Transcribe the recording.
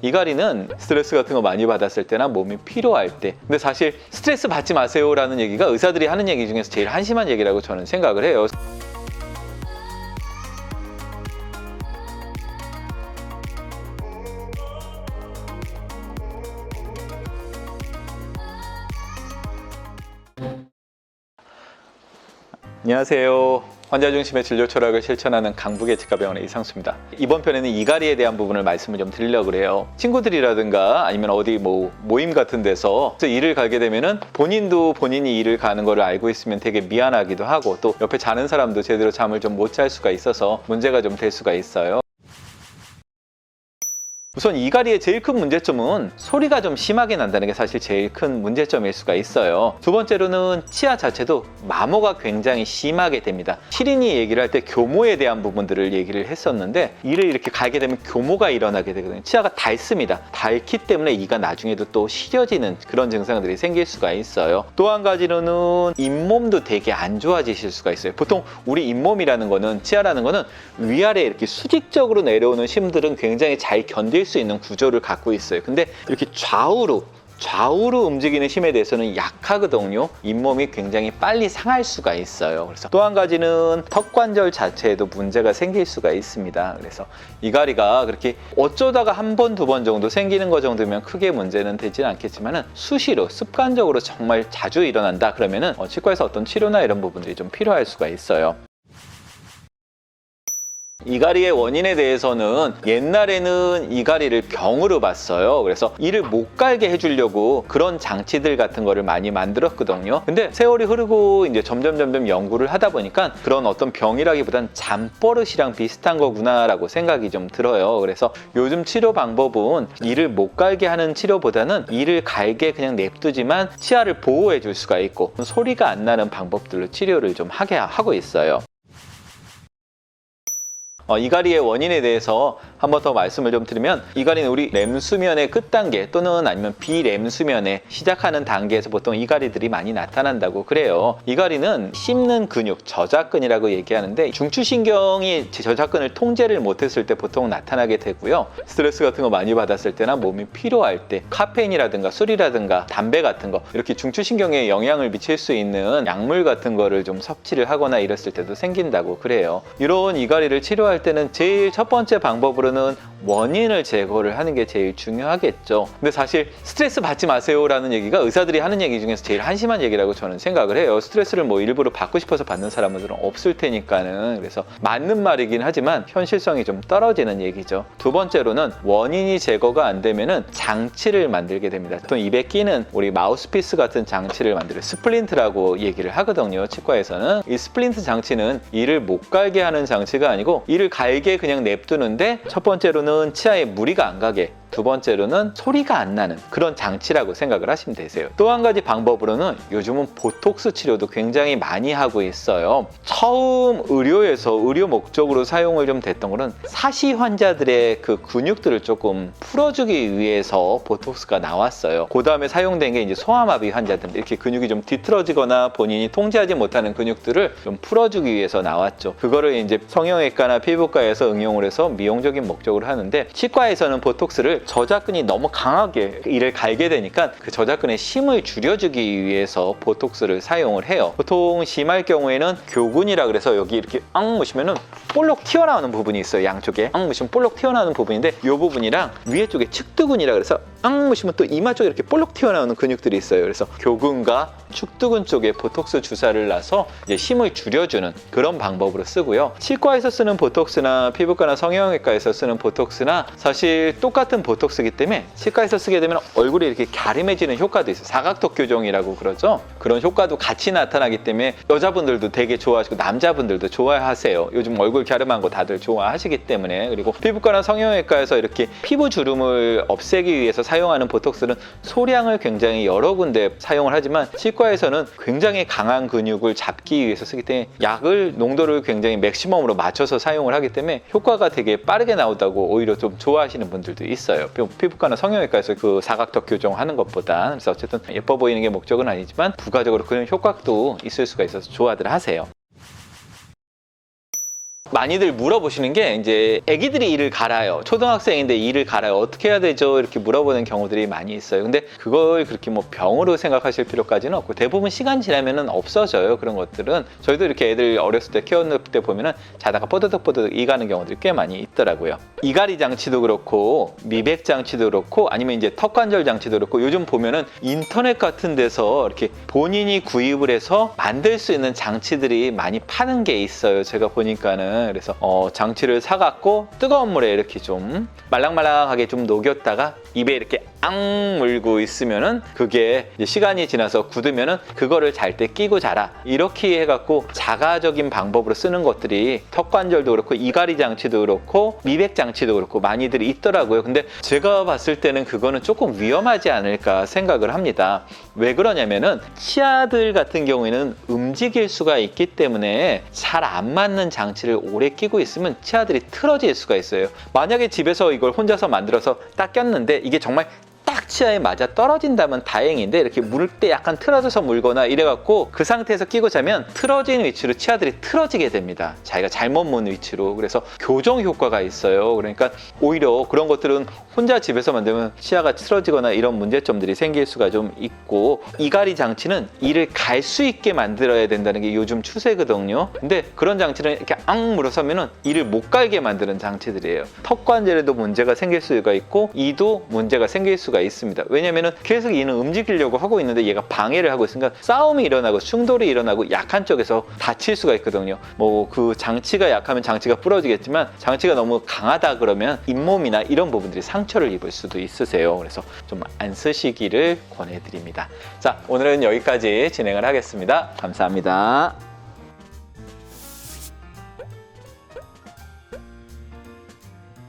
이갈이는 스트레스 같은 거 많이 받았을 때나 몸이 피로할 때, 근데 사실 스트레스 받지 마세요라는 얘기가 의사들이 하는 얘기 중에서 제일 한심한 얘기라고 저는 생각을 해요. 안녕하세요. 환자 중심의 진료 철학을 실천하는 강북예치과병원의 이상수입니다. 이번 편에는 이갈이에 대한 부분을 말씀을 좀 드리려고 해요. 친구들이라든가 아니면 어디 모임 같은 데서 일을 가게 되면은 본인도 본인이 일을 가는 거를 알고 있으면 되게 미안하기도 하고, 또 옆에 자는 사람도 제대로 잠을 좀 못 잘 수가 있어서 문제가 좀 될 수가 있어요. 우선 이갈이의 제일 큰 문제점은 소리가 좀 심하게 난다는 게 사실 제일 큰 문제점일 수가 있어요. 두 번째로는 치아 자체도 마모가 굉장히 심하게 됩니다. 시린이 얘기를 할 때 교모에 대한 부분들을 얘기를 했었는데, 이를 이렇게 갈게 되면 교모가 일어나게 되거든요. 치아가 닳습니다. 닳기 때문에 이가 나중에도 또 시려지는 그런 증상들이 생길 수가 있어요. 또 한 가지로는 잇몸도 되게 안 좋아지실 수가 있어요. 보통 우리 잇몸이라는 거는, 치아라는 거는 위아래 이렇게 수직적으로 내려오는 심들은 굉장히 잘 견딜 수 있는 구조를 갖고 있어요. 근데 이렇게 좌우로 움직이는 힘에 대해서는 약하거든요. 잇몸이 굉장히 빨리 상할 수가 있어요. 그래서 또 한 가지는 턱관절 자체에도 문제가 생길 수가 있습니다. 그래서 이갈이가 그렇게 어쩌다가 한 번, 두 번 정도 생기는 거 정도면 크게 문제는 되지는 않겠지만은, 수시로 습관적으로 정말 자주 일어난다 그러면은 치과에서 어떤 치료나 이런 부분들이 좀 필요할 수가 있어요. 이갈이의 원인에 대해서는 옛날에는 이갈이를 병으로 봤어요. 그래서 이를 못 갈게 해주려고 그런 장치들 같은 거를 많이 만들었거든요. 근데 세월이 흐르고 이제 점점 연구를 하다 보니까 그런 어떤 병이라기보단 잠버릇이랑 비슷한 거구나라고 생각이 좀 들어요. 그래서 요즘 치료 방법은 이를 못 갈게 하는 치료보다는 이를 갈게 그냥 냅두지만 치아를 보호해 줄 수가 있고, 소리가 안 나는 방법들로 치료를 좀 하게 하고 있어요. 이갈이의 원인에 대해서 한 번 더 말씀을 좀 드리면, 이갈이는 우리 램수면의 끝단계 또는 아니면 비램수면에 시작하는 단계에서 보통 이갈이들이 많이 나타난다고 그래요. 이갈이는 씹는 근육, 저작근이라고 얘기하는데, 중추신경이 저작근을 통제를 못했을 때 보통 나타나게 되고요. 스트레스 같은 거 많이 받았을 때나 몸이 피로할 때, 카페인이라든가 술이라든가 담배 같은 거, 이렇게 중추신경에 영향을 미칠 수 있는 약물 같은 거를 좀 섭취를 하거나 이랬을 때도 생긴다고 그래요. 이런 이갈이를 치료할 때는 제일 첫 번째 방법으로는 원인을 제거를 하는 게 제일 중요하겠죠. 근데 사실 스트레스 받지 마세요라는 얘기가 의사들이 하는 얘기 중에서 제일 한심한 얘기라고 저는 생각을 해요. 스트레스를 일부러 받고 싶어서 받는 사람들은 없을 테니까는. 그래서 맞는 말이긴 하지만 현실성이 좀 떨어지는 얘기죠. 두 번째로는 원인이 제거가 안 되면은 장치를 만들게 됩니다. 보통 입에 끼는 우리 마우스피스 같은 장치를 만들어요. 스플린트라고 얘기를 하거든요, 치과에서는. 이 스플린트 장치는 이를 못 갈게 하는 장치가 아니고, 이를 갈게 그냥 냅두는데, 첫 번째로는 치아에 무리가 안 가게, 두 번째로는 소리가 안 나는 그런 장치라고 생각을 하시면 되세요. 또 한 가지 방법으로는 요즘은 보톡스 치료도 굉장히 많이 하고 있어요. 처음 의료 목적으로 사용을 좀 됐던 거는 사시 환자들의 그 근육들을 조금 풀어주기 위해서 보톡스가 나왔어요. 그 다음에 사용된 게 이제 소아마비 환자들, 이렇게 근육이 좀 뒤틀어지거나 본인이 통제하지 못하는 근육들을 좀 풀어주기 위해서 나왔죠. 그거를 이제 성형외과나 피부과에서 응용을 해서 미용적인 목적으로 하는데, 치과에서는 보톡스를 저작근이 너무 강하게 이를 갈게 되니까 그 저작근의 힘을 줄여주기 위해서 보톡스를 사용을 해요. 보통 심할 경우에는 교근이라 그래서 여기 이렇게 앙무시면은 볼록 튀어나오는 부분이 있어요. 양쪽에 앙무시면 볼록 튀어나오는 부분인데, 이 부분이랑 위에 쪽에 측두근이라 그래서 앙무시면 또 이마 쪽에 이렇게 볼록 튀어나오는 근육들이 있어요. 그래서 교근과 축두근 쪽에 보톡스 주사를 놔서 이제 힘을 줄여주는 그런 방법으로 쓰고요. 치과에서 쓰는 보톡스나 피부과나 성형외과에서 쓰는 보톡스나 사실 똑같은 보톡스이기 때문에 치과에서 쓰게 되면 얼굴이 이렇게 갸름해지는 효과도 있어요. 사각턱 교정이라고 그러죠. 그런 효과도 같이 나타나기 때문에 여자분들도 되게 좋아하시고 남자분들도 좋아하세요. 요즘 얼굴 갸름한 거 다들 좋아하시기 때문에. 그리고 피부과나 성형외과에서 이렇게 피부 주름을 없애기 위해서 사용하는 보톡스는 소량을 굉장히 여러 군데 사용을 하지만, 치과에서는 굉장히 강한 근육을 잡기 위해서 쓰기 때문에 약을 농도를 굉장히 맥시멈으로 맞춰서 사용을 하기 때문에 효과가 되게 빠르게 나온다고 오히려 좀 좋아하시는 분들도 있어요. 피부과나 성형외과에서 그 사각턱 교정하는 것보다. 그래서 어쨌든 예뻐 보이는 게 목적은 아니지만 부가적으로 그런 효과도 있을 수가 있어서 좋아들 하세요. 많이들 물어보시는 게 이제 아기들이 이를 갈아요. 초등학생인데 이를 갈아요. 어떻게 해야 되죠? 이렇게 물어보는 경우들이 많이 있어요. 근데 그걸 그렇게 뭐 병으로 생각하실 필요까지는 없고 대부분 시간 지나면은 없어져요. 그런 것들은 저희도 이렇게 애들 어렸을 때 키웠을 때 보면은 자다가 뽀드득뽀드득 이 가는 경우들이 꽤 많이 있더라고요. 이갈이 장치도 그렇고 미백 장치도 그렇고 아니면 이제 턱관절 장치도 그렇고 요즘 보면은 인터넷 같은 데서 이렇게 본인이 구입을 해서 만들 수 있는 장치들이 많이 파는 게 있어요. 제가 보니까는 그래서 장치를 사갖고 뜨거운 물에 이렇게 좀 말랑말랑하게 좀 녹였다가 입에 이렇게 앙 물고 있으면은 그게 이제 시간이 지나서 굳으면은 그거를 잘 때 끼고 자라 이렇게 해갖고 자가적인 방법으로 쓰는 것들이 턱관절도 그렇고 이갈이 장치도 그렇고 미백 장치도 그렇고 많이들 있더라고요. 근데 제가 봤을 때는 그거는 조금 위험하지 않을까 생각을 합니다. 왜 그러냐면은 치아들 같은 경우에는 움직일 수가 있기 때문에 잘 안 맞는 장치를 오래 끼고 있으면 치아들이 틀어질 수가 있어요. 만약에 집에서 이걸 혼자서 만들어서 딱 꼈는데 이게 정말 딱 치아에 맞아 떨어진다면 다행인데 이렇게 물 때 약간 틀어져서 물거나 이래갖고 그 상태에서 끼고 자면 틀어진 위치로 치아들이 틀어지게 됩니다. 자기가 잘못 문 위치로. 그래서 교정 효과가 있어요. 그러니까 오히려 그런 것들은 혼자 집에서 만들면 치아가 틀어지거나 이런 문제점들이 생길 수가 좀 있고 이갈이 장치는 이를 갈 수 있게 만들어야 된다는 게 요즘 추세거든요. 근데 그런 장치는 이렇게 앙 물어서면은 이를 못 갈게 만드는 장치들이에요. 턱관절에도 문제가 생길 수가 있고 이도 문제가 생길 수가 있습니다. 왜냐면은 계속 이는 움직이려고 하고 있는데 얘가 방해를 하고 있으니까 싸움이 일어나고 충돌이 일어나고 약한 쪽에서 다칠 수가 있거든요. 뭐 그 장치가 약하면 장치가 부러지겠지만 장치가 너무 강하다 그러면 잇몸이나 이런 부분들이 상처를 입을 수도 있으세요. 그래서 좀 안 쓰시기를 권해드립니다. 자, 오늘은 여기까지 진행을 하겠습니다. 감사합니다.